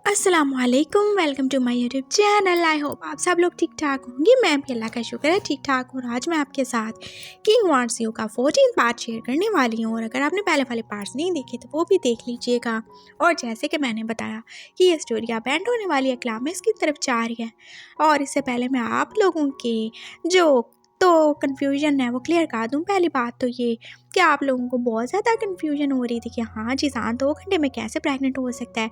अस्सलामुअलैकुम, welcome to my YouTube channel. I hope आप सब लोग ठीक ठाक होंगे। मैं भी अल्लाह का शुक्र है ठीक ठाक हूँ। आज मैं आपके साथ किंग वार्स यू का 14 पार्ट शेयर करने वाली हूँ और अगर आपने पहले वाले पार्ट्स नहीं देखे तो वो भी देख लीजिएगा। और जैसे कि मैंने बताया कि ये स्टोरी अब एंड होने वाली है, क्लाइमेक्स की तरफ जा रही है। और इससे पहले मैं आप लोगों के जो कन्फ्यूजन है वो क्लियर कर दूँ। पहली बात तो ये कि आप लोगों को बहुत ज़्यादा कन्फ्यूजन हो रही थी कि हाँ जी, जान 2 घंटे में कैसे प्रेग्नेंट हो सकता है।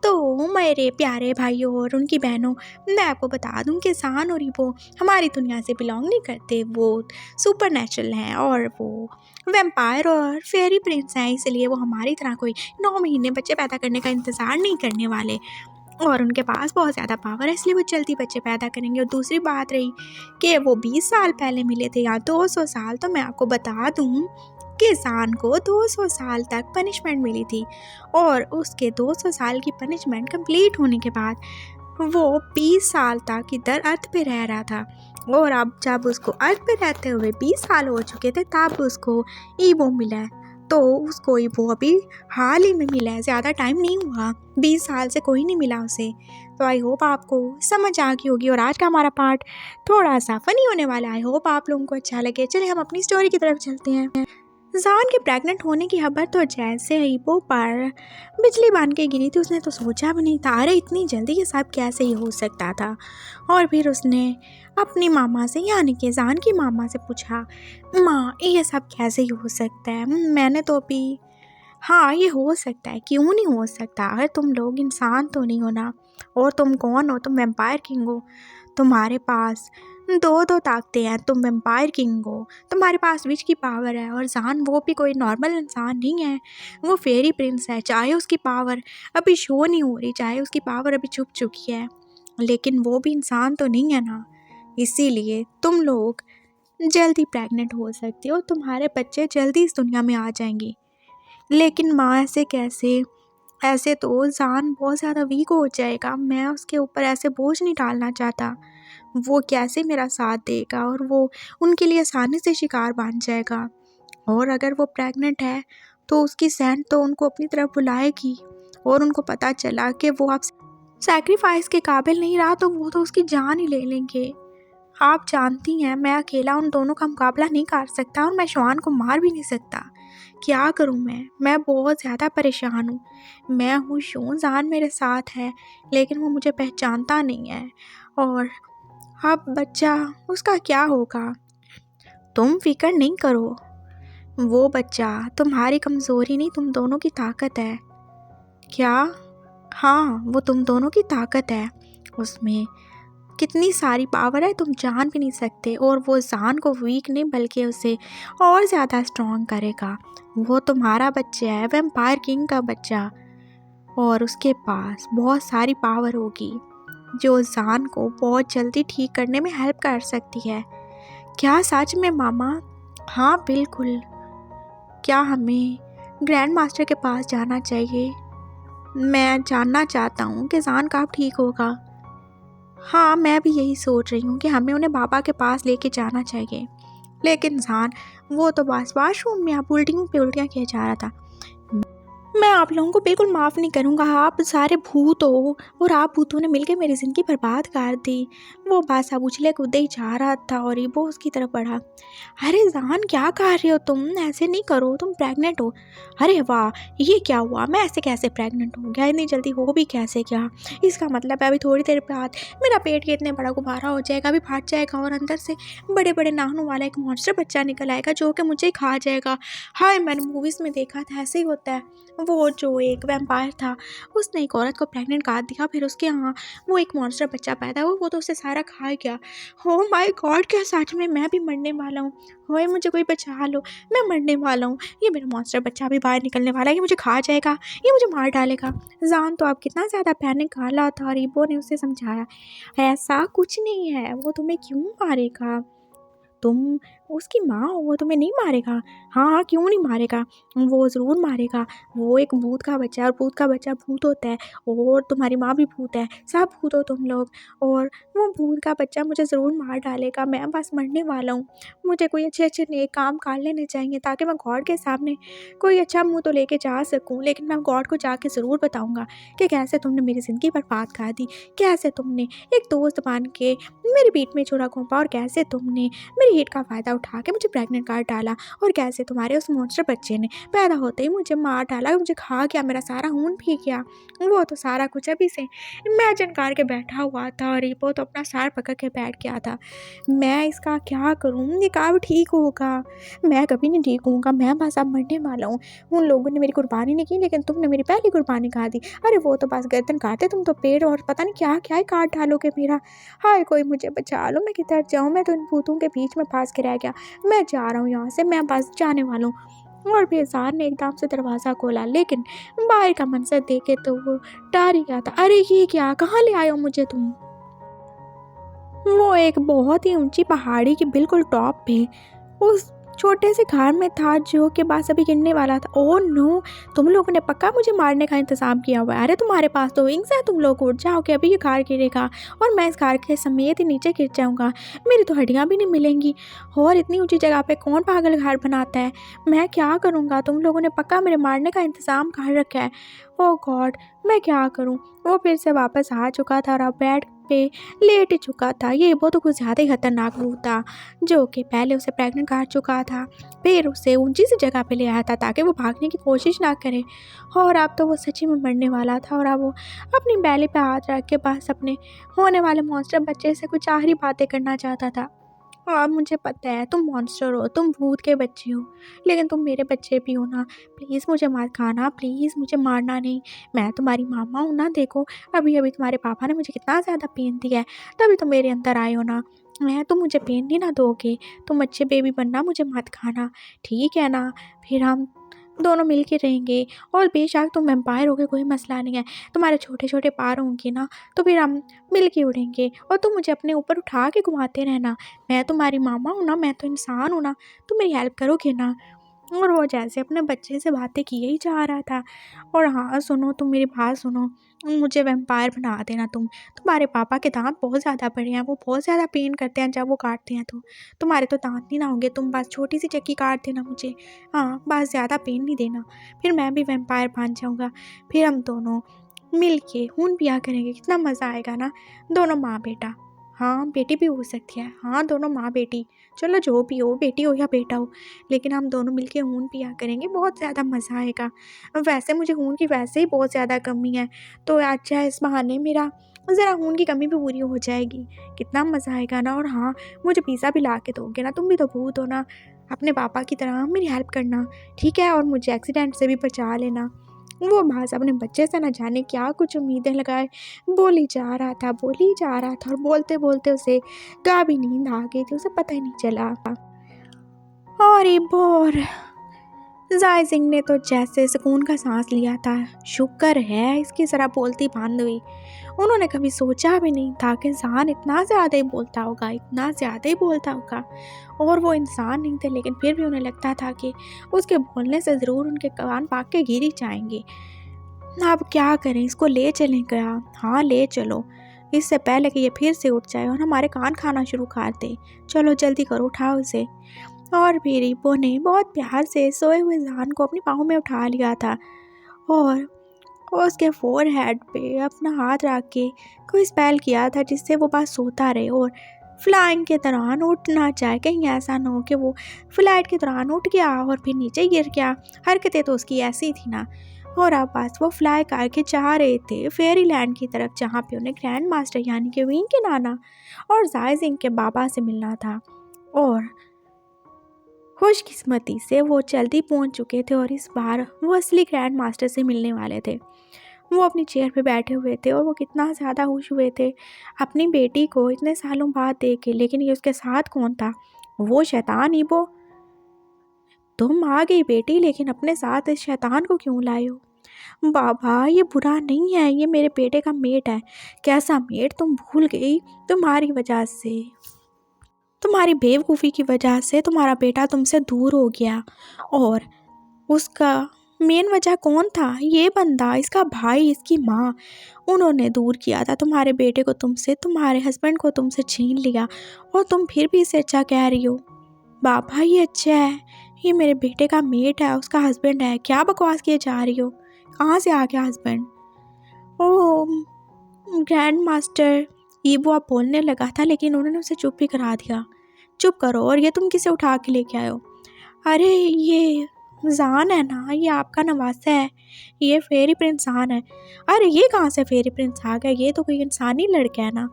तो मेरे प्यारे भाइयों और उनकी बहनों, मैं आपको बता दूं कि जान और वो हमारी दुनिया से बिलोंग नहीं करते। वो सुपर नेचुरल हैं और वो वैम्पायर और फेरी प्रिंस हैं, इसलिए वो हमारी तरह कोई 9 महीने बच्चे पैदा करने का इंतज़ार नहीं करने वाले। और उनके पास बहुत ज़्यादा पावर है, इसलिए वो जल्दी बच्चे पैदा करेंगे। और दूसरी बात रही कि वो 20 साल पहले मिले थे या 200 साल, तो मैं आपको बता दूं कि जान को 200 साल तक पनिशमेंट मिली थी और उसके 200 साल की पनिशमेंट कंप्लीट होने के बाद वो 20 साल तक इधर अर्थ पे रह रहा था। और अब जब उसको अर्थ पे रहते हुए 20 साल हो चुके थे तब उसको ईवो मिला है। तो उसको ईवो अभी हाल ही में मिला है, ज़्यादा टाइम नहीं हुआ, 20 साल से कोई नहीं मिला उसे। तो आई होप आपको समझ आ गई होगी। और आज का हमारा पार्ट थोड़ा सा फनी होने वाला है। आई होप आप लोगों को अच्छा लगे। चलिए हम अपनी स्टोरी की तरफ चलते हैं। जान के प्रेग्नेंट होने की खबर तो जैसे ही वो पर बिजली बन के गिरी थी, उसने तो सोचा भी नहीं था, अरे इतनी जल्दी ये सब कैसे ही हो सकता था। और फिर उसने अपनी मामा से, यानी कि जान की मामा से पूछा, माँ ये सब कैसे ही हो सकता है? मैंने तो अभी, हाँ ये हो सकता है, क्यों नहीं हो सकता? अगर तुम लोग इंसान तो नहीं हो ना, और तुम कौन हो? तुम वैम्पायर किंग हो, तुम्हारे पास दो ताकतें हैं, तुम वैम्पायर किंग हो, तुम्हारे पास विच की पावर है। और जान वो भी कोई नॉर्मल इंसान नहीं है, वो फेरी प्रिंस है। चाहे उसकी पावर अभी शो नहीं हो रही, चाहे उसकी पावर अभी छुप चुकी है, लेकिन वो भी इंसान तो नहीं है ना, इसीलिए तुम लोग जल्दी प्रेग्नेंट हो सकते हो, तुम्हारे बच्चे जल्दी इस दुनिया में आ जाएंगे। लेकिन माँ ऐसे कैसे? ऐसे तो जान बहुत ज़्यादा वीक हो जाएगा, मैं उसके ऊपर ऐसे बोझ नहीं डालना चाहता। वो कैसे मेरा साथ देगा और वो उनके लिए आसानी से शिकार बन जाएगा। और अगर वो प्रेग्नेंट है तो उसकी सैन तो उनको अपनी तरफ बुलाएगी और उनको पता चला कि वो अब सैक्रिफाइस के काबिल नहीं रहा तो वो तो उसकी जान ही ले लेंगे। आप जानती हैं मैं अकेला उन दोनों का मुकाबला नहीं कर सकता और मैं शवान को मार भी नहीं सकता। क्या करूं मैं बहुत ज़्यादा परेशान हूँ। मैं हूँ शो, जान मेरे साथ है लेकिन वो मुझे पहचानता नहीं है। और अब बच्चा, उसका क्या होगा? तुम फिक्र नहीं करो, वो बच्चा तुम्हारी कमज़ोरी नहीं, तुम दोनों की ताकत है। क्या? हाँ, वो तुम दोनों की ताकत है। उसमें कितनी सारी पावर है तुम जान भी नहीं सकते। और वो जान को वीक नहीं बल्कि उसे और ज़्यादा स्ट्रॉन्ग करेगा। वो तुम्हारा बच्चा है, वैम्पायर किंग का बच्चा, और उसके पास बहुत सारी पावर होगी जो जान को बहुत जल्दी ठीक करने में हेल्प कर सकती है। क्या सच में मामा? हाँ बिल्कुल। क्या हमें ग्रैंड मास्टर के पास जाना चाहिए? मैं जानना चाहता हूँ कि जान कब ठीक होगा। हाँ मैं भी यही सोच रही हूँ कि हमें उन्हें बाबा के पास लेके जाना चाहिए। लेकिन जान वो तो बस वॉशरूम में आप उल्टियों पे उल्टियाँ किया जा रहा था। मैं आप लोगों को बिल्कुल माफ़ नहीं करूँगा। आप सारे भूत हो और आप भूतों ने मिलकर मेरी ज़िंदगी बर्बाद कर दी। वो बस अब उछले कूदे ही जा रहा था और ये वो उसकी तरफ बढ़ा। अरे जान क्या कर रहे हो तुम? ऐसे नहीं करो, तुम प्रेग्नेंट हो। अरे वाह, ये क्या हुआ? मैं ऐसे कैसे प्रेग्नेंट हो गया? इतनी जल्दी हो भी कैसे क्या? इसका मतलब है अभी थोड़ी देर बाद मेरा पेट के इतने बड़ा गुब्बारा हो जाएगा, अभी फट जाएगा और अंदर से बड़े बड़े नाखूनों वाला एक मॉन्स्टर बच्चा निकल आएगा जो कि मुझे खा जाएगा। हाय, मैंने मूवीज़ में देखा था ऐसे ही होता है। वो जो एक वैम्पायर था उसने एक औरत को प्रेग्नेंट कर दिया, फिर उसके यहाँ वो एक मॉन्स्टर बच्चा पैदा हुआ, वो तो उसे सारा खा गया। हो माय गॉड, क्या सच में मैं भी मरने वाला हूँ? होए मुझे कोई बचा लो, मैं मरने वाला हूँ। ये मेरा मॉन्स्टर बच्चा अभी बाहर निकलने वाला है, ये मुझे खा जाएगा, ये मुझे मार डालेगा। जान तो अब कितना ज़्यादा पैनिक कर रहा था और इबो ने उसे समझाया, ऐसा कुछ नहीं है, वो तुम्हें क्यों मारेगा? तुम उसकी माँ हो, वो तुम्हें नहीं मारेगा? हाँ हाँ, क्यों नहीं मारेगा, वो ज़रूर मारेगा। वो एक भूत का बच्चा है और भूत का बच्चा भूत होता है, और तुम्हारी माँ भी भूत है, सब भूत हो तुम लोग। और वो भूत का बच्चा मुझे ज़रूर मार डालेगा, मैं बस मरने वाला हूँ। मुझे कोई अच्छे अच्छे नेक काम कर लेने चाहिए ताकि मैं गॉड के सामने कोई अच्छा मुँह तो लेके जा सकूँ। लेकिन मैं गॉड को जाके ज़रूर बताऊँगा कि कैसे तुमने मेरी ज़िंदगी बर्बाद कर दी, कैसे तुमने एक दोस्त बन के मेरे पीठ में छुरा घोंपा, और कैसे तुमने मेरी हिट का फ़ायदा उठा के मुझे प्रेग्नेंट कर डाला, और कैसे तुम्हारे उस मॉन्स्टर बच्चे ने पैदा होते ही मुझे मार डाला, मुझे खा गया, मेरा सारा खून पी गया। वो तो सारा कुछ अभी से इमेजिन करके बैठा हुआ था, और रिपो तो अपना सर पकड़ के बैठ गया था। मैं इसका क्या करूँ, ये कब ठीक होगा? मैं कभी नहीं ठीक होऊंगा, मैं बस अब मरने वाला हूँ। उन लोगों ने मेरी कुर्बानी नहीं की, लेकिन तुमने मेरी पहली कुर्बानी खा दी। अरे वो तो बस गर्दन काटे, तुम तो पेड़ और पता नहीं क्या क्या ही काट डालोगे मेरा। हाय कोई मुझे बचा लो, मैं किधर जाऊँ, मैं तो इन भूतों के बीच में फंस के रह गया। मैं जा रहा हूँ यहाँ से, मैं बस जाने वाला हूँ। और फिर जार ने एकदम से दरवाज़ा खोला, लेकिन बाहर का मंजर देखे तो वो डर ही गया था। अरे ये क्या, कहाँ ले आए हो मुझे तुम? वो एक बहुत ही ऊंची पहाड़ी के बिल्कुल टॉप पे उस छोटे से घर में था, जो कि बस अभी गिरने वाला था। ओह नो, तुम लोगों ने पक्का मुझे मारने का इंतजाम किया हुआ है। अरे तुम्हारे पास तो विंग्स है, तुम लोग उड़ जाओगे, अभी ये घर गिरेगा और मैं इस घर के समेत ही नीचे गिर जाऊंगा, मेरी तो हड्डियां भी नहीं मिलेंगी। और इतनी ऊंची जगह पे कौन पागल घर बनाता है? मैं क्या करूँगा? तुम लोगों ने पक्का मेरे मारने का इंतजाम कर रखा है। ओह गॉड, मैं क्या करूँ? वो फिर से वापस आ चुका था और अब बेड पे लेट चुका था। ये वो तो कुछ ज़्यादा ही खतरनाक भूत था, जो कि पहले उसे प्रेग्नेंट कर चुका था, फिर उसे ऊंची सी जगह पे ले आया था ताकि वो भागने की कोशिश ना करे। और अब तो वो सच्ची में मरने वाला था, और अब वो अपनी बैली पे हाथ रख के बस अपने होने वाले मॉन्स्टर बच्चे से कुछ आखिरी बातें करना चाहता था। हाँ मुझे पता है तुम मॉन्स्टर हो, तुम भूत के बच्चे हो, लेकिन तुम मेरे बच्चे भी हो ना। प्लीज़ मुझे मत खाना, प्लीज़ मुझे मारना नहीं। मैं तुम्हारी मामा हूँ ना, देखो अभी अभी तुम्हारे पापा ने मुझे कितना ज़्यादा पेन दिया है, तभी तुम मेरे अंदर आए हो ना। मैं तुम मुझे पेन नहीं ना दोगे, तुम अच्छे बेबी बनना, मुझे मत खाना, ठीक है ना? फिर हम दोनों मिल के रहेंगे, और बेशक तुम एम्पायर होगे, कोई मसला नहीं है। तुम्हारे छोटे छोटे पैर होंगे ना, तो फिर हम मिल के उड़ेंगे, और तुम मुझे अपने ऊपर उठा के घुमाते रहना। मैं तुम्हारी मामा हूँ ना, मैं तो इंसान हूँ ना, तुम मेरी हेल्प करोगे ना? और वो जैसे अपने बच्चे से बातें किए ही जा रहा था। और हाँ सुनो, तुम मेरी बात सुनो, मुझे वैम्पायर बना देना तुम। तुम्हारे पापा के दांत बहुत ज़्यादा बड़े हैं, वो बहुत ज़्यादा पेन करते हैं जब वो काटते हैं, तो तुम्हारे तो दांत नहीं ना होंगे, तुम बस छोटी सी चक्की काट देना मुझे। हाँ बस ज़्यादा पेन नहीं देना, फिर मैं भी वैम्पायर बन जाऊँगा। फिर हम दोनों मिल के खून पिया करेंगे, कितना मज़ा आएगा ना, दोनों माँ बेटा। हाँ बेटी भी हो सकती है, हाँ दोनों माँ बेटी, चलो जो भी हो, बेटी हो या बेटा हो, लेकिन हम दोनों मिलके खून पिया करेंगे, बहुत ज़्यादा मज़ा आएगा। वैसे मुझे खून की वैसे ही बहुत ज़्यादा कमी है, तो अच्छा इस बहाने मेरा ज़रा खून की कमी भी पूरी हो जाएगी, कितना मज़ा आएगा ना। और हाँ मुझे पिज़्ज़ा भी ला के दोगे ना, तुम भी तो भूत हो ना, अपने पापा की तरह मेरी हेल्प करना, ठीक है? और मुझे एक्सीडेंट से भी बचा लेना। वो बस अपने बच्चे से न जाने क्या कुछ उम्मीदें लगाए बोली जा रहा था, बोली जा रहा था, और बोलते बोलते उसे कभी नींद आ गई थी, उसे पता ही नहीं चला। और एक बार जाय सिंह ने तो जैसे सुकून का सांस लिया था, शुक्र है इसकी ज़रा बोलती बंद हुई। उन्होंने कभी सोचा भी नहीं था कि इंसान इतना ज़्यादा ही बोलता होगा, इतना ज़्यादा ही बोलता होगा। और वो इंसान नहीं थे, लेकिन फिर भी उन्हें लगता था कि उसके बोलने से ज़रूर उनके कान पाक के गिर ही जाएंगे। अब क्या करें, इसको ले चलें क्या? हाँ ले चलो, इससे पहले कि ये फिर से उठ जाए और हमारे कान खाना शुरू कर दे। चलो जल्दी करो, उठाओ इसे। और फिर रिपो ने बहुत प्यार से सोए हुए जान को अपनी बाहों में उठा लिया था, और उसके फोरहेड पे अपना हाथ रख के कोई स्पेल किया था जिससे वो बस सोता रहे और फ्लाइंग के दौरान उठ ना जाए। कहीं ऐसा ना हो कि वो फ्लाइट के दौरान उठ गया और फिर नीचे गिर गया। हरकतें तो उसकी ऐसी थी ना। और अब बस वो फ्लाई करके जा रहे थे फेरी लैंड की तरफ, जहाँ पे उन्हें ग्रैंड मास्टर यानी कि विंग के नाना और जाय सिंह के बाबा से मिलना था। और खुशकिस्मती से वो जल्दी पहुंच चुके थे, और इस बार वो असली ग्रैंड मास्टर से मिलने वाले थे। वो अपनी चेयर पे बैठे हुए थे, और वो कितना ज़्यादा खुश हुए थे अपनी बेटी को इतने सालों बाद देख के। लेकिन ये उसके साथ कौन था? वो शैतान ईबो। तुम आ गई बेटी, लेकिन अपने साथ इस शैतान को क्यों लाए हो? बाबा ये बुरा नहीं है, ये मेरे बेटे का मेट है। कैसा मेट तुम भूल गई? तुम्हारी वजह से। तुम्हारी बेवकूफ़ी की वजह से तुम्हारा बेटा तुमसे दूर हो गया। और उसका मेन वजह कौन था? ये बंदा, इसका भाई, इसकी माँ। उन्होंने दूर किया था तुम्हारे बेटे को तुमसे, तुम्हारे हस्बैंड को तुमसे छीन लिया, और तुम फिर भी इसे अच्छा कह रही हो। बाबा ये अच्छा है, ये मेरे बेटे का मेट है, उसका हस्बैंड है। क्या बकवास किए जा रही हो? कहाँ से आ गया हस्बैंड? ओह ग्रैंड मास्टर, ईबुआ बोलने लगा था, लेकिन उन्होंने उसे चुप ही करा दिया। चुप करो। और ये तुम किसे उठा के लेके आए हो? अरे ये जान है ना, ये आपका नवासा है, ये फेरी प्रिंस जान है। अरे ये कहाँ से फेरी प्रिंस आ गया? ये तो कोई इंसानी लड़का है ना।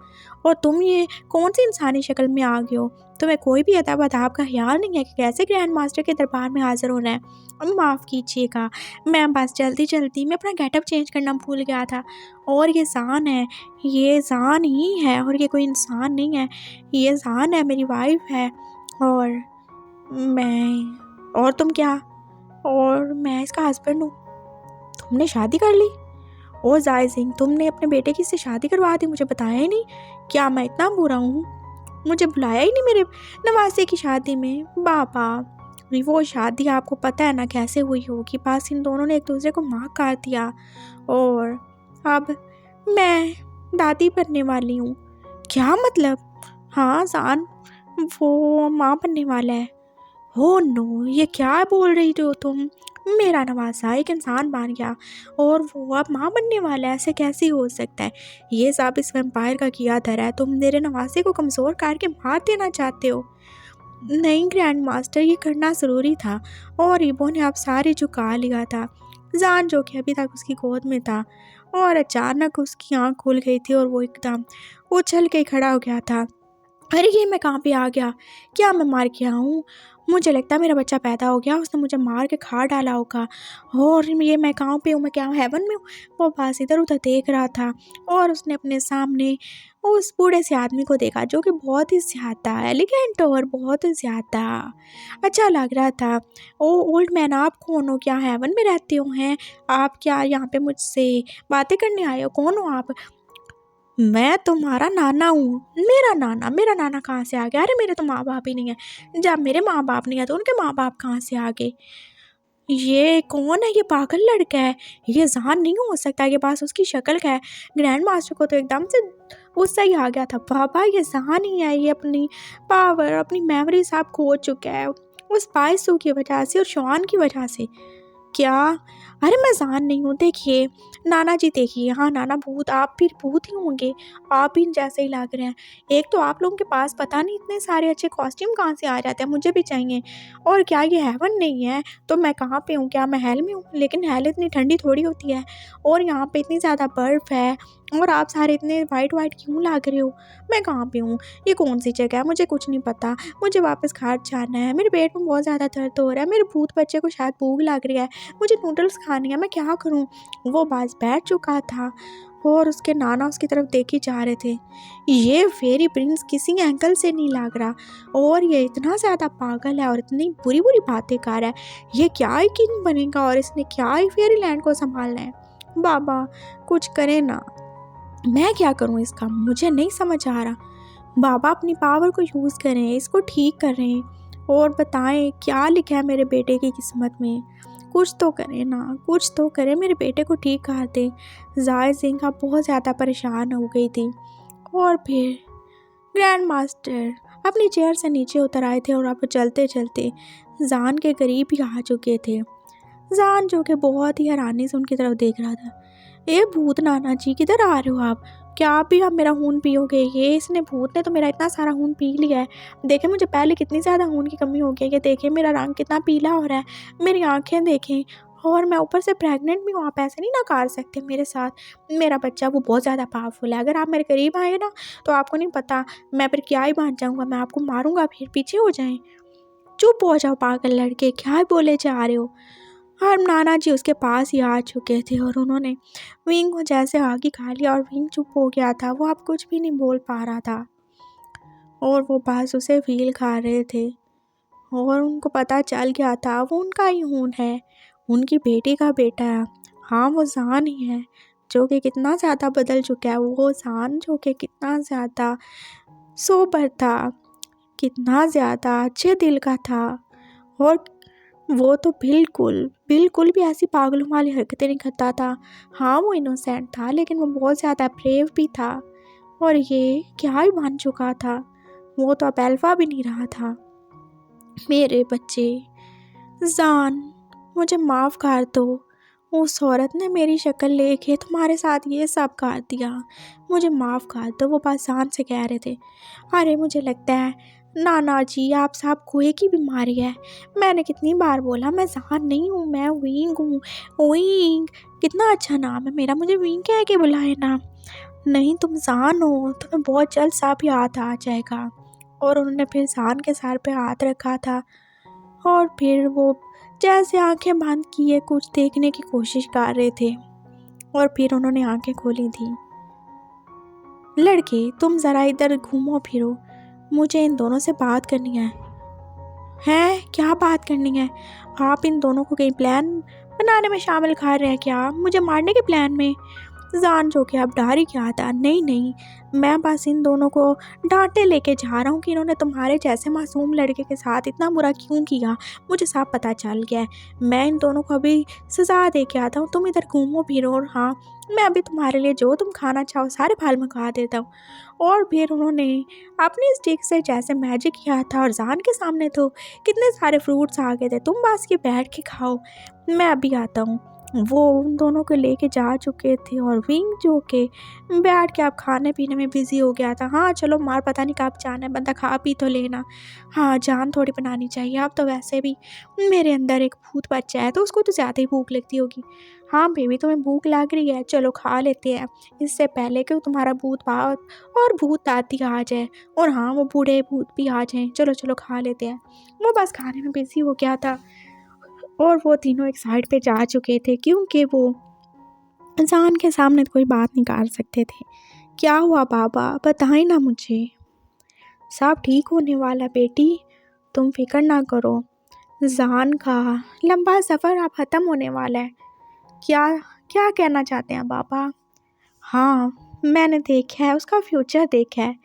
और तुम ये कौन सी इंसानी शक्ल में आ गए हो? तुम्हें कोई भी अदब अदाब का ख्याल नहीं है कि कैसे ग्रैंड मास्टर के दरबार में हाजिर होना है? माफ़ कीजिएगा, मैं बस जल्दी मैं अपना गेटअप चेंज करना भूल गया था। और ये जान है, ये जान ही है, और ये कोई इंसान नहीं है। ये जान है, मेरी वाइफ है। और और तुम क्या? और मैं इसका हस्बैंड हूँ। तुमने शादी कर ली? ओ जाय सिंह, तुमने अपने बेटे की से शादी करवा दी, मुझे बताया ही नहीं। क्या मैं इतना बुरा हूँ? मुझे बुलाया ही नहीं मेरे नवासे की शादी में। बाबा वो शादी आपको पता है ना कैसे हुई होगी। बस इन दोनों ने एक दूसरे को माँ काट दिया, और अब मैं दादी बनने वाली हूँ। क्या मतलब? हाँ जान, वो माँ बनने वाला है। हो नो, ये क्या बोल रही हो तुम? मेरा नवासा एक इंसान बन गया, और वो अब माँ बनने वाला है? ऐसे कैसे हो सकता है? ये सब इस वैम्पायर का किया धरा है। तुम मेरे नवासे को कमज़ोर करके मार देना चाहते हो। नहीं ग्रैंड मास्टर, ये करना ज़रूरी था। और इबो ने अब सारे झुका लिया था। जान जो कि अभी तक उसकी गोद में था, और अचानक उसकी आँख खुल गई थी, और वो एकदम उछल के खड़ा हो गया था। अरे ये मैं कहाँ पे आ गया? क्या मैं मार के आऊँ? मुझे लगता है मेरा बच्चा पैदा हो गया, उसने मुझे मार के खा डाला होगा। और ये मैं कहाँ पे हूँ? मैं क्या हेवन में हूँ? वो बस इधर उधर देख रहा था, और उसने अपने सामने उस बूढ़े से आदमी को देखा, जो कि बहुत ही ज़्यादा एलिगेंट और बहुत ही ज़्यादा अच्छा लग रहा था। ओ ओल्ड मैन, आप कौन हो? क्या हेवन में रहते हो हैं आप? क्या यहाँ पे मुझसे बातें करने आए हो? कौन हो आप? मैं तुम्हारा नाना हूँ। मेरा नाना कहाँ से आ गया? अरे मेरे तो माँ बाप ही नहीं है। जब मेरे माँ बाप नहीं है तो उनके माँ बाप कहाँ से आ गए? ये कौन है? ये पागल लड़का है। ये जान नहीं हो सकता, ये पास उसकी शक्ल का है। ग्रैंड मास्टर को तो एकदम से गुस्सा ही आ गया था। पापा ये जान ही है, ये अपनी पावर, अपनी मेमोरी सब खो चुका है, उस पायसू की वजह से और शॉन की वजह से। क्या? अरे मैं जान नहीं हूँ। देखिए नाना जी, देखिए, हाँ नाना भूत, आप भी भूत ही होंगे। आप भी जैसे ही लग रहे हैं। एक तो आप लोगों के पास पता नहीं इतने सारे अच्छे कॉस्ट्यूम कहाँ से आ जाते हैं, मुझे भी चाहिए। और क्या ये हेवन नहीं है तो मैं कहाँ पे हूँ? क्या मैं हेल में हूँ? लेकिन हेल इतनी ठंडी थोड़ी होती है, और यहाँ पे इतनी ज़्यादा बर्फ़ है, और आप सारे इतने वाइट वाइट क्यों लग रहे हो? मैं कहाँ पे हूँ? ये कौन सी जगह है? मुझे कुछ नहीं पता। मुझे वापस घर जाना है। मेरे पेट में बहुत ज़्यादा दर्द हो रहा है। मेरे भूत बच्चे को शायद भूख लग रही है। मुझे नूडल्स खाने हैं, मैं क्या करूं? वो बस बैठ चुका था, और उसके नाना उसकी तरफ देखे जा रहे थे। ये फेरी प्रिंस किसी एंगल से नहीं लग रहा, और ये इतना ज़्यादा पागल है और इतनी बुरी बुरी बातें कर रहा है। ये क्या ही किंग बनेगा, और इसने क्या ही फेरी लैंड को संभालना है? बाबा कुछ करे ना, मैं क्या करूं इसका? मुझे नहीं समझ आ रहा। बाबा अपनी पावर को यूज़ करें, इसको ठीक करें, और बताएं क्या लिखा है मेरे बेटे की किस्मत में। कुछ तो करें ना, कुछ तो करें, मेरे बेटे को ठीक कर दें। जाय सिंह अब बहुत ज़्यादा परेशान हो गई थी। और फिर ग्रैंड मास्टर अपनी चेयर से नीचे उतर आए थे, और अब चलते चलते जान के करीब ही आ चुके थे। जान जो कि बहुत ही हैरानी से उनकी तरफ देख रहा था। ए भूत नाना जी, किधर आ रहे हो आप? क्या आप भी अब मेरा खून पियोगे? ये इसने भूत ने तो मेरा इतना सारा खून पी लिया है। देखें मुझे पहले कितनी ज़्यादा खून की कमी हो गई है। ये देखें मेरा रंग कितना पीला हो रहा है, मेरी आंखें देखें, और मैं ऊपर से प्रेग्नेंट भी हूँ। आप ऐसे नहीं ना कर सकते मेरे साथ। मेरा बच्चा वो बहुत ज़्यादा पावरफुल है। अगर आप मेरे करीब आए ना तो आपको नहीं पता मैं फिर क्या ही बन जाऊँगा। मैं आपको मारूँगा, फिर पीछे हो जाएं। चुप हो जाओ पागल लड़के, क्या बोले जा रहे हो? और नाना जी उसके पास ही आ चुके थे, और उन्होंने विंग को जैसे आगे खा लिया, और विंग चुप हो गया था। वो अब कुछ भी नहीं बोल पा रहा था, और वो बस उसे फील खा रहे थे। और उनको पता चल गया था वो उनका ही खून है, उनकी बेटी का बेटा है। हाँ वो जान ही है, जो कि कितना ज़्यादा बदल चुका है। वो जान जो कि कितना ज़्यादा सोबर था, कितना ज़्यादा अच्छे दिल का था। और वो तो बिल्कुल बिल्कुल भी ऐसी पागलों वाली हरकतें नहीं करता था। हाँ, वो इनोसेंट था, लेकिन वो बहुत ज़्यादा ब्रेव भी था। और ये क्या ही बन चुका था, वो तो अब अल्फा भी नहीं रहा था। मेरे बच्चे, जान, मुझे माफ़ कर दो। उस औरत ने मेरी शक्ल लेके तुम्हारे साथ ये सब कर दिया। मुझे माफ़ कर दो, वो बस जान से कह रहे थे। अरे मुझे लगता है नाना जी आप साहब कोई की बीमारी है। मैंने कितनी बार बोला मैं जान नहीं हूँ, मैं विंग हूँ। विंग कितना अच्छा नाम है मेरा, मुझे विंग कह के बुलाए ना। नहीं, तुम जान हो, तुम्हें बहुत जल्द सब याद आ जाएगा। और उन्होंने फिर जान के सर पे हाथ रखा था। और फिर वो जैसे आंखें बंद किए कुछ देखने की कोशिश कर रहे थे। और फिर उन्होंने आंखें खोली थी। लड़के, तुम ज़रा इधर घूमो फिरो, मुझे इन दोनों से बात करनी है। हैं, क्या बात करनी है? आप इन दोनों को कहीं प्लान बनाने में शामिल कर रहे हैं क्या, मुझे मारने के प्लान में? जान जो कि अब डर ही क्या था। नहीं नहीं, मैं बस इन दोनों को डांटे लेके जा रहा हूँ कि इन्होंने तुम्हारे जैसे मासूम लड़के के साथ इतना बुरा क्यों किया। मुझे सब पता चल गया है। मैं इन दोनों को अभी सज़ा दे के आता हूँ। तुम इधर घूमो फिरो, और हाँ, मैं अभी तुम्हारे लिए जो तुम खाना चाहो सारे फल मंगा देता हूँ। और फिर उन्होंने अपनी स्टिक से जैसे मैजिक किया था, और जान के सामने तो कितने सारे फ्रूट्स आ गए थे। तुम बस ये बैठ के खाओ, मैं अभी आता हूँ। वो उन दोनों को लेके जा चुके थे, और विंग जो के बैठ के अब खाने पीने में बिजी हो गया था। हाँ चलो मार, पता नहीं कब जाना है, बंदा खा पी तो लेना। हाँ, जान थोड़ी बनानी चाहिए। अब तो वैसे भी मेरे अंदर एक भूत बच्चा है, तो उसको तो ज़्यादा ही भूख लगती होगी। हाँ बेबी, तुम्हें भूख लग रही है, चलो खा लेते हैं, इससे पहले कि तुम्हारा भूत बात और भूत दादी आ जाए, और हाँ वो बूढ़े भूत भी आ जाएं। चलो चलो खा लेते हैं। वो बस खाने में बिजी हो गया था। और वो तीनों एक साइड पे जा चुके थे, क्योंकि वो जान के सामने तो कोई बात नहीं कर सकते थे। क्या हुआ बाबा, बताएं ना मुझे। सब ठीक होने वाला बेटी, तुम फिक्र ना करो। जान का लंबा सफ़र अब ख़त्म होने वाला है। क्या क्या कहना चाहते हैं बाबा? हाँ, मैंने देखा है, उसका फ्यूचर देखा है।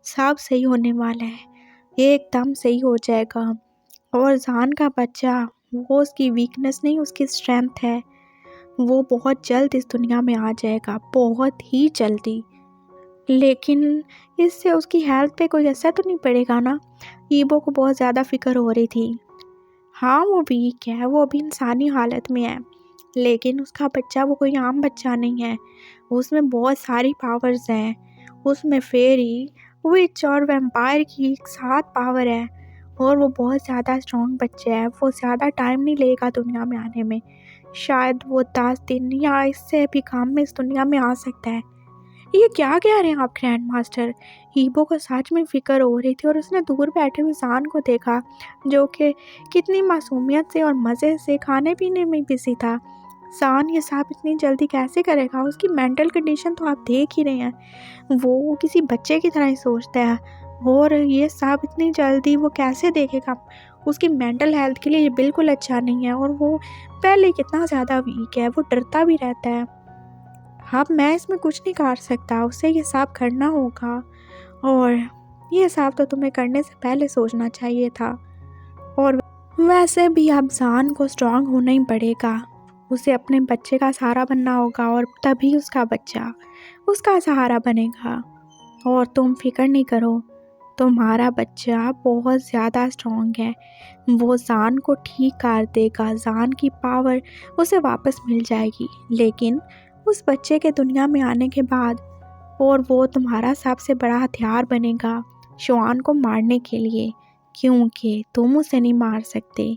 सब सही होने वाला है, एकदम सही हो जाएगा। और जान का बच्चा, वो उसकी वीकनेस नहीं, उसकी स्ट्रेंथ है। वो बहुत जल्द इस दुनिया में आ जाएगा, बहुत ही जल्दी। लेकिन इससे उसकी हेल्थ पे कोई असर तो नहीं पड़ेगा ना? ईबो को बहुत ज़्यादा फिक्र हो रही थी। हाँ वो वीक है, वो अभी इंसानी हालत में है, लेकिन उसका बच्चा वो कोई आम बच्चा नहीं है। उसमें बहुत सारी पावर्स हैं। उसमें फेरी, विच और वैम्पायर की एक साथ पावर है। और वो बहुत ज़्यादा स्ट्रॉन्ग बच्चा है। वो ज़्यादा टाइम नहीं लेगा दुनिया में आने में। शायद वो 10 दिन या इससे भी कम में इस दुनिया में आ सकता है। ये क्या कह रहे हैं आप ग्रैंड मास्टर? हीबो को सच में फ़िक्र हो रही थी, और उसने दूर बैठे हुए जान को देखा, जो कि कितनी मासूमियत से और मज़े से खाने पीने में बिजी था। जान ये सब इतनी जल्दी कैसे करेगा? उसकी मेंटल कंडीशन तो आप देख ही रहे हैं, वो किसी बच्चे की तरह ही सोचता है। और ये सब इतनी जल्दी वो कैसे देखेगा? उसकी मेंटल हेल्थ के लिए ये बिल्कुल अच्छा नहीं है। और वो पहले कितना ज़्यादा वीक है, वो डरता भी रहता है। अब मैं इसमें कुछ नहीं कर सकता, उसे ये सब करना होगा। और ये सब तो तुम्हें करने से पहले सोचना चाहिए था। और वैसे भी अब जान को स्ट्रांग होना ही पड़ेगा। उसे अपने बच्चे का सहारा बनना होगा, और तभी उसका बच्चा उसका सहारा बनेगा। और तुम फिक्र नहीं करो, तुम्हारा बच्चा बहुत ज़्यादा स्ट्रांग है। वो जान को ठीक कर देगा, जान की पावर उसे वापस मिल जाएगी। लेकिन उस बच्चे के दुनिया में आने के बाद, और वो तुम्हारा सबसे बड़ा हथियार बनेगा शॉन को मारने के लिए, क्योंकि तुम उसे नहीं मार सकते।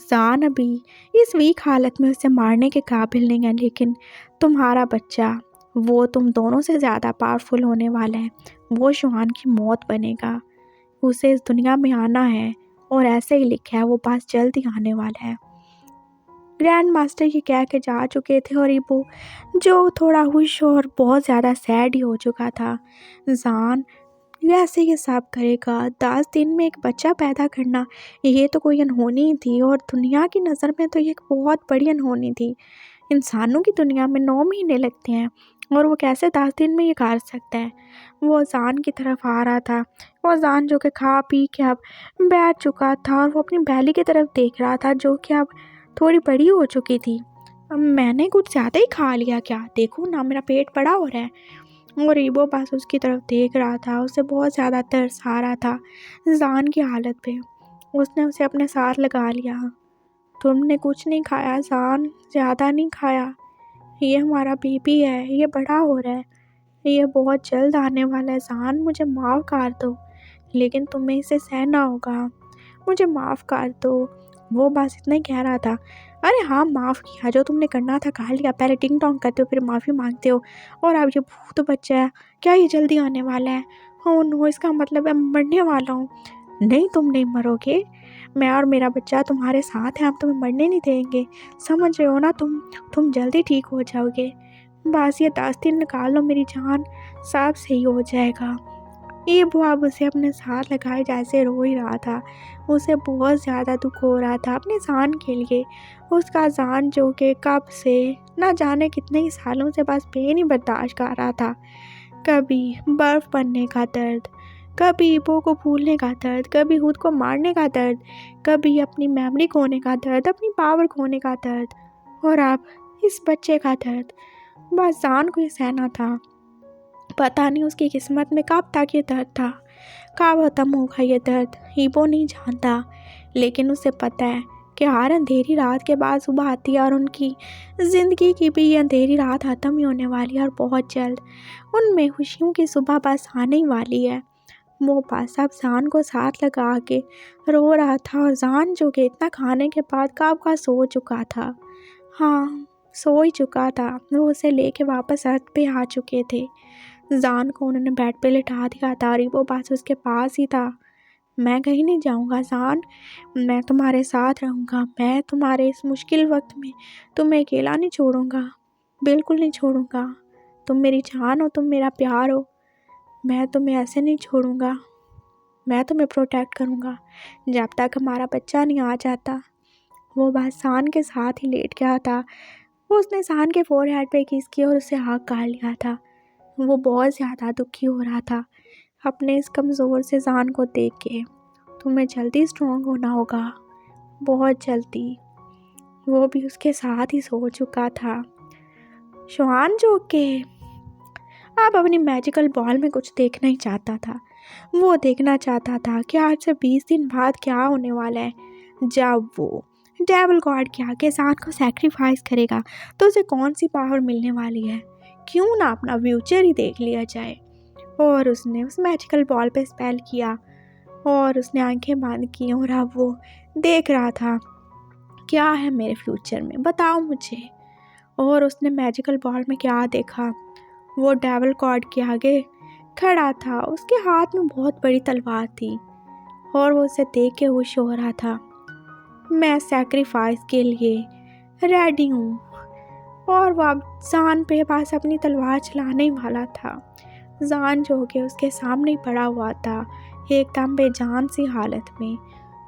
जान अभी इस वीक हालत में उसे मारने के काबिल नहीं है, लेकिन तुम्हारा बच्चा, वो तुम दोनों से ज़्यादा पावरफुल होने वाला है। वो शॉन की मौत बनेगा। उसे इस दुनिया में आना है, और ऐसे ही लिखा है, वो बस जल्द ही आने वाला है। ग्रैंड मास्टर ये कह के जा चुके थे, और ईबो जो थोड़ा हुश और बहुत ज़्यादा सैड ही हो चुका था। जान कैसे ये सब करेगा? 10 दिन में एक बच्चा पैदा करना, ये तो कोई अनहोनी थी, और दुनिया की नज़र में तो ये एक बहुत बड़ी अनहोनी थी। इंसानों की दुनिया में 9 महीने लगते हैं, और वो कैसे 10 दिन में ये कर सकता है। वो अजान की तरफ आ रहा था। वो अजान जो कि खा पी के अब बैठ चुका था और वो अपनी बैली की तरफ देख रहा था जो कि अब थोड़ी बड़ी हो चुकी थी। अब मैंने कुछ ज़्यादा ही खा लिया क्या, देखो ना मेरा पेट बड़ा हो रहा है। और ईबो बस उसकी तरफ देख रहा था, उसे बहुत ज़्यादा तरस आ रहा था जान की हालत पे। उसने उसे अपने साथ लगा लिया। तुमने कुछ नहीं खाया जान, ज़्यादा नहीं खाया, ये हमारा बेबी है, ये बड़ा हो रहा है, ये बहुत जल्द आने वाला है जान, मुझे माफ़ कर दो, लेकिन तुम्हें इसे सहना होगा, मुझे माफ़ कर दो। वो बस इतना ही कह रहा था। अरे हाँ, माफ़ किया, जो तुमने करना था कर लिया, पहले टिंग टोंग करते हो फिर माफ़ी मांगते हो, और अब ये भूत बच्चा है, क्या ये जल्दी आने वाला है? ओह नो, इसका मतलब है मरने वाला हूँ। नहीं, तुम नहीं मरोगे, मैं और मेरा बच्चा तुम्हारे साथ हैं, हम तुम्हें मरने नहीं देंगे, समझ रहे हो ना तुम जल्दी ठीक हो जाओगे, बस ये 10 दिन निकाल लो मेरी जान, सब सही हो जाएगा। ये बुआब उसे अपने साथ लगाए जैसे रो ही रहा था। उसे बहुत ज़्यादा दुख हो रहा था अपनी जान के लिए। उसका जान जो कि कब से ना जाने कितने ही सालों से बस पेन ही बर्दाश्त कर रहा था। कभी बर्फ़ बनने का दर्द, कभी ईबो को भूलने का दर्द, कभी खुद को मारने का दर्द, कभी अपनी मेमोरी खोने का दर्द, अपनी पावर खोने का दर्द, और अब इस बच्चे का दर्द। बस जान को ही सहना था। पता नहीं उसकी किस्मत में कब तक ये दर्द था, कब ख़त्म होगा ये दर्द, ईबो नहीं जानता। लेकिन उसे पता है कि हर अंधेरी रात के बाद सुबह आती है और उनकी ज़िंदगी की भी ये अंधेरी रात ख़त्म ही होने वाली है और बहुत जल्द उनमें खुशियों की सुबह बस आने ही वाली है। वो बस अब जान को साथ लगा के रो रहा था और जान जो कि इतना खाने के बाद कब का सो चुका था। हाँ, सो ही चुका था। वो उसे लेके वापस अर्थ पे आ चुके थे। जान को उन्होंने बेड पे लिटा दिया था और वो बस उसके पास ही था। मैं कहीं नहीं जाऊंगा जान, मैं तुम्हारे साथ रहूँगा, मैं तुम्हारे इस मुश्किल वक्त में तुम्हें अकेला नहीं छोड़ूंगा, बिल्कुल नहीं छोड़ूंगा। तुम मेरी जान हो, तुम मेरा प्यार हो, मैं तुम्हें ऐसे नहीं छोड़ूंगा, मैं तुम्हें प्रोटेक्ट करूँगा जब तक हमारा बच्चा नहीं आ जाता। वो बस जान के साथ ही लेट गया था। वो उसने जान के फोरहेड पे किस किया और उसे हाथ काट लिया था। वो बहुत ज़्यादा दुखी हो रहा था अपने इस कमज़ोर से जान को देख के। तुम्हें जल्दी स्ट्रॉन्ग होना होगा, बहुत जल्दी। वो भी उसके साथ ही सो चुका था। शुआन जो कि अब अपनी मैजिकल बॉल में कुछ देखना ही चाहता था। वो देखना चाहता था कि आज से 20 दिन बाद क्या होने वाला है। जब वो डेविल गॉड के आगे जान को सैक्रिफाइस करेगा तो उसे कौन सी पावर मिलने वाली है। क्यों ना अपना फ्यूचर ही देख लिया जाए। और उसने उस मैजिकल बॉल पे स्पेल किया और उसने आंखें बंद की और अब वो देख रहा था क्या है मेरे फ्यूचर में, बताओ मुझे। और उसने मैजिकल बॉल में क्या देखा, वो डेविल गॉड के आगे खड़ा था, उसके हाथ में बहुत बड़ी तलवार थी और वो उसे देख के खुश हो रहा था। मैं सैक्रिफाइस के लिए रेडी हूँ। और वो अब जान पे पास अपनी तलवार चलाने ही वाला था। जान जो कि उसके सामने ही पड़ा हुआ था एकदम बेजान सी हालत में,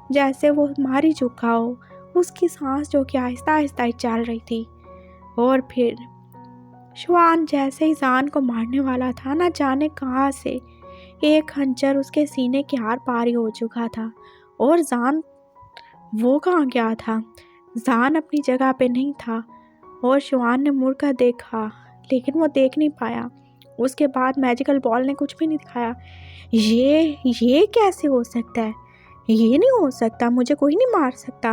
जैसे वो मार ही चुका हो। उसकी सांस जो कि आहिस्ता आहिस्ता ही चल रही थी। और फिर शुआन जैसे ही जान को मारने वाला था, ना जाने कहाँ से एक खंजर उसके सीने के आर पार ही हो चुका था। और जान वो कहाँ गया था, जान अपनी जगह पे नहीं था। और शुआन ने मुड़कर देखा लेकिन वो देख नहीं पाया। उसके बाद मैजिकल बॉल ने कुछ भी नहीं दिखाया। ये कैसे हो सकता है, ये नहीं हो सकता, मुझे कोई नहीं मार सकता।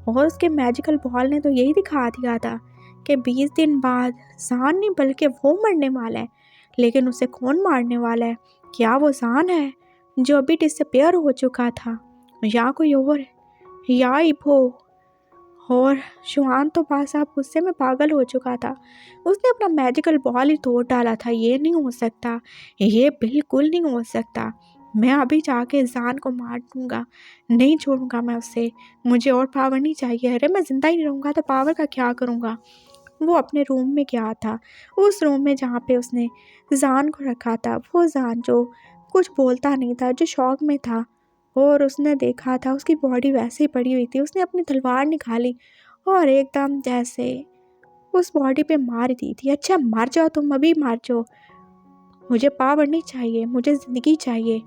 और उसके मैजिकल बॉल ने तो यही दिखा दिया था कि 20 दिन बाद जान नहीं बल्कि वो मरने वाला है। लेकिन उसे कौन मारने वाला है, क्या वो जान है जो अभी डिसअपेयर हो चुका था, या कोई और, या इबो। और शुआन तो बस आप गुस्से में पागल हो चुका था। उसने अपना मैजिकल बॉल ही तोड़ डाला था। ये नहीं हो सकता, ये बिल्कुल नहीं हो सकता, मैं अभी जाके जान को मार दूंगा, नहीं छोड़ूंगा मैं उसे, मुझे और पावर नहीं चाहिए। अरे मैं ज़िंदा ही नहीं रहूँगा तो पावर का क्या करूँगा। वो अपने रूम में गया था, उस रूम में जहाँ पे उसने जान को रखा था। वो जान जो कुछ बोलता नहीं था, जो शौक में था। और उसने देखा था उसकी बॉडी वैसे ही पड़ी हुई थी। उसने अपनी तलवार निकाली और एकदम जैसे उस बॉडी पे मार दी थी। अच्छा मर जाओ तुम, अभी मर जाओ, मुझे पावर नहीं चाहिए, मुझे ज़िंदगी चाहिए,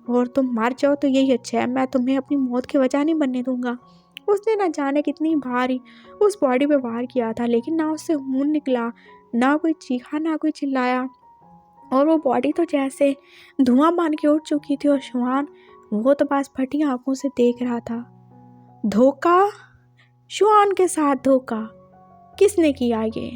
और तुम मर जाओ तो यही अच्छा है, मैं तुम्हें अपनी मौत की वजह नहीं बनने दूंगा। उसने ना जाने कितनी भारी उस बॉडी पे वार किया था, लेकिन ना उससे खून निकला, ना कोई चीखा, ना कोई चिल्लाया, और वो बॉडी तो जैसे धुआं बन के उठ चुकी थी। और शुआन वो तो बस फटी आंखों से देख रहा था। धोखा, शुआन के साथ धोखा किसने किया ये?